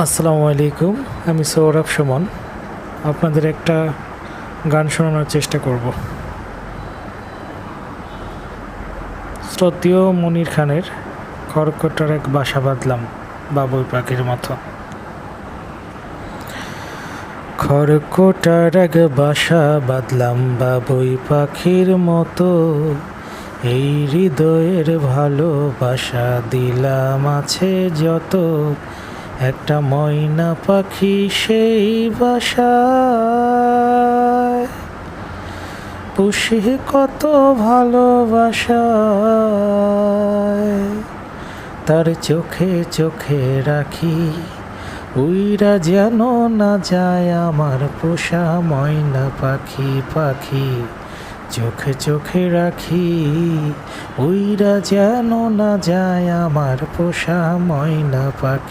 আসসালামু আলাইকুম। আমি সৌরভ সুমন। আপনাদের একটা গান শোনানোর চেষ্টা করব। শ্রদ্ধেয় মনির খানের খড়কুটার এক বাসা বাঁধলাম বাবুই পাখির মতো। খড়কুটার এক বাসা বাঁধলাম বাবুই পাখির মতো, এই হৃদয়ের ভালোবাসা দিলাম আছে যত, একটা ময়না পাখি সেই বাসায় পুষে কত ভালোবাসায়, তার চোখে চোখে রাখি উইরা যেন না যায় আমার পোষা ময়না পাখি। পাখি চোখে চোখে রাখি উইরা যেন না যায় আমার পোষা ময়না পাখি।